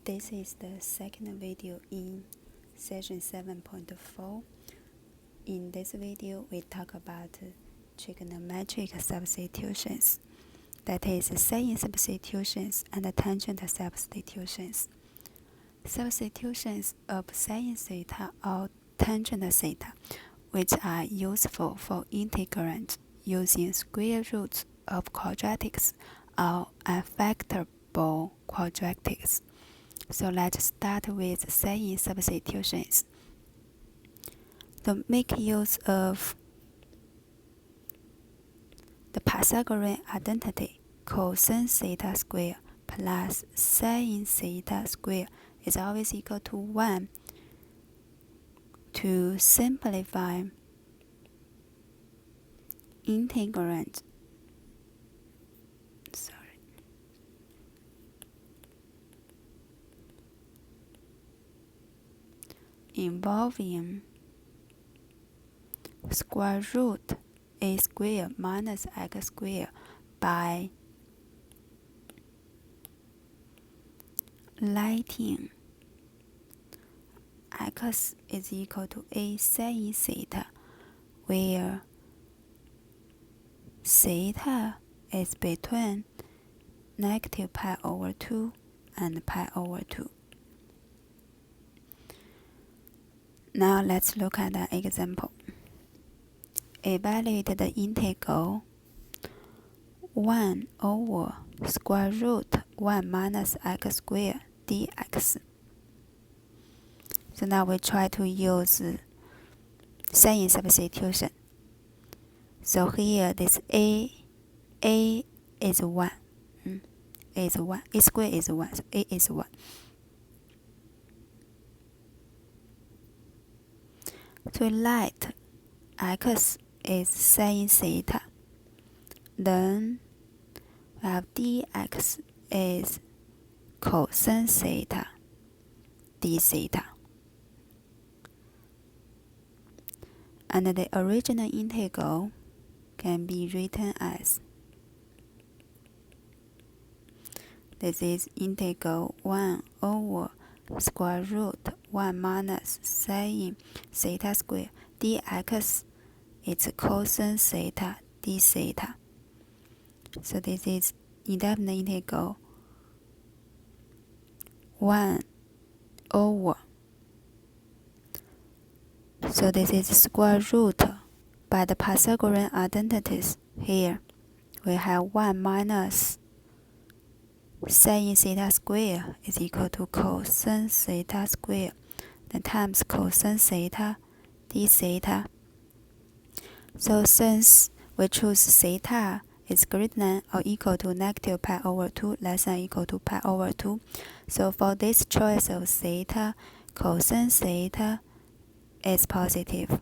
This is the second video in session 7.4. In this video, we talk about trigonometric substitutions, that is, sine substitutions and tangent substitutions. Substitutions of sine theta or tangent theta, which are useful for integrand using square roots of quadratics or unfactorable quadratics. So let's start with sine substitutions. To make use of the Pythagorean identity, cosine theta squared plus sine theta squared is always equal to 1. To simplify integrand, involving square root a squared minus x squared by writing x is equal to a sine theta, where theta is between negative pi over 2 and pi over 2. Now let's look at an example. Evaluate the integral 1 over square root 1 minus x squared dx. So now we try to use sine substitution. So here this a is 1. A is 1. A squared is 1. So a is 1. To write x is sine theta, then we have dx is cosine theta d theta. And the original integral can be written as, this is integral 1 over square root 1 minus sine theta squared dx is cosine theta d theta. So this is indefinite integral 1 over. So this is square root by the Pythagorean identities. Here we have 1 minus sine theta squared is equal to cosine theta squared, then times cosine theta d theta. So since we choose theta is greater than or equal to negative pi over 2, less than or equal to pi over 2, so for this choice of theta, cosine theta is positive.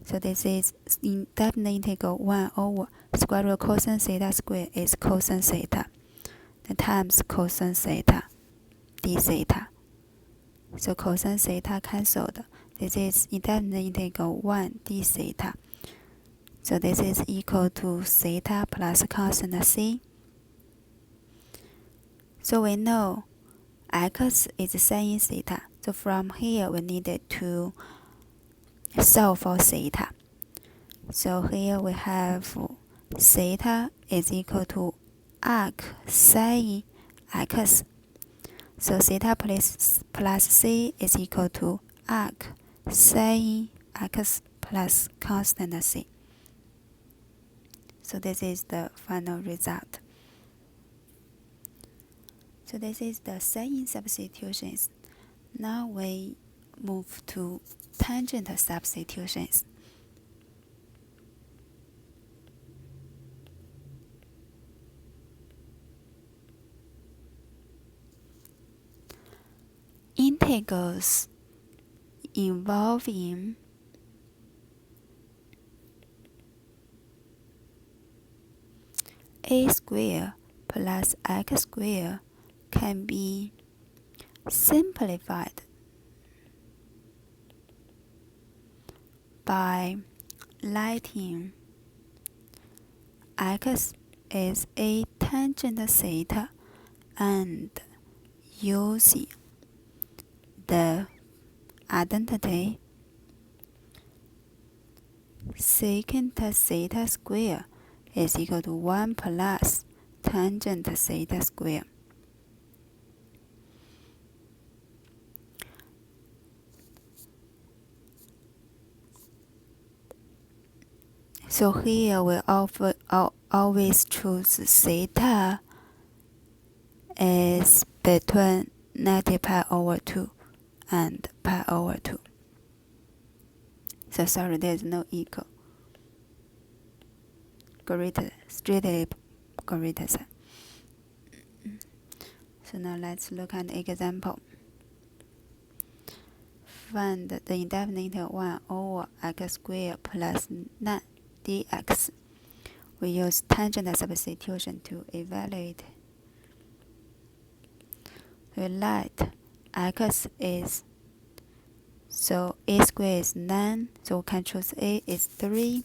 So this is indefinite integral 1 over square root cosine theta squared is cosine theta, then times cosine theta d theta. So cosine theta cancelled. This is indefinite integral 1 d theta. So this is equal to theta plus constant c. So we know x is sine theta. So from here we needed to solve for theta. So here we have theta is equal to arc sine x. So theta plus c is equal to arc sine x plus constant c. So this is the final result. So this is the sine substitutions. Now we move to tangent substitutions. Integrals involving a squared plus x squared can be simplified by writing x is a tangent theta and using the identity secant theta square is equal to 1 plus tangent theta square. So here we always choose theta is between negative pi over 2 and pi over 2. So sorry, there's no equal. Strictly greater than. So now let's look at the example. Find the indefinite interval 1 over x squared plus 9 dx. We use tangent substitution to evaluate. We let x is, so a squared is 9, so we can choose a is 3.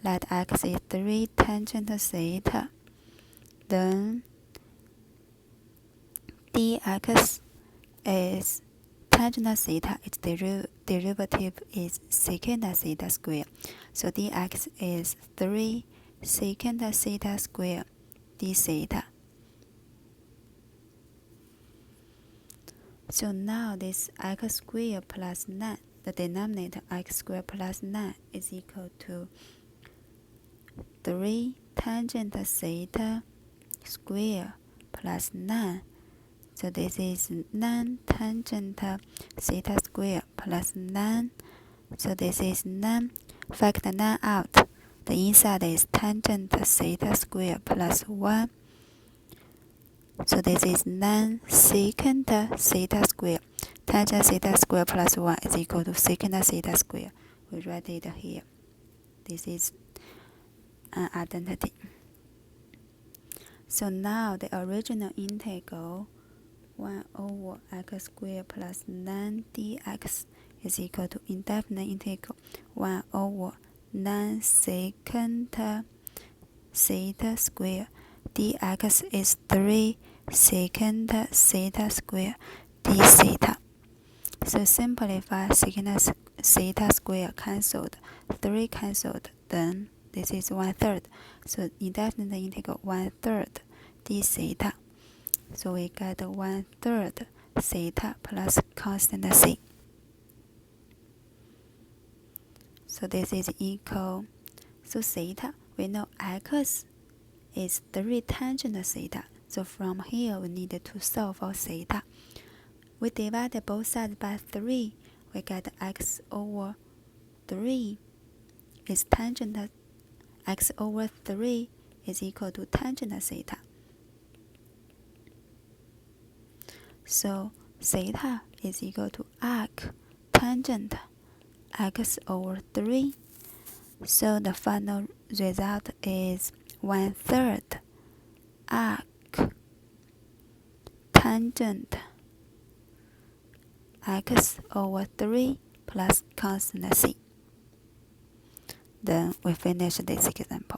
Let x is 3 tangent theta. Then dx is tangent theta, its derivative is secant theta square. So dx is 3 secant theta square d theta. So now this x squared plus 9, the denominator x squared plus 9 is equal to 3 tangent theta square plus 9. So this is 9 tangent theta square plus 9. So this is 9. Factor 9 out. The inside is tangent theta square plus 1. So this is 9 secant theta square. Tangent theta square plus 1 is equal to secant theta square. We write it here. This is an identity. So now the original integral 1 over x squared plus 9 dx is equal to indefinite integral 1 over 9 secant theta square dx is 3 secant theta square d theta. So simplify secant theta square cancelled, 3 cancelled, then this is 1/3. So indefinite integral 1/3 d theta. So we get 1/3 theta plus constant c. So this is equal. So theta, we know x is 3 tangent theta. So from here we need to solve for theta. We divide both sides by 3. We get x over 3 is tangent. X over 3 is equal to tangent theta. So theta is equal to arc tangent x over 3. So the final result is 1/3 arc tangent x over 3 plus constant c. Then we finish this example.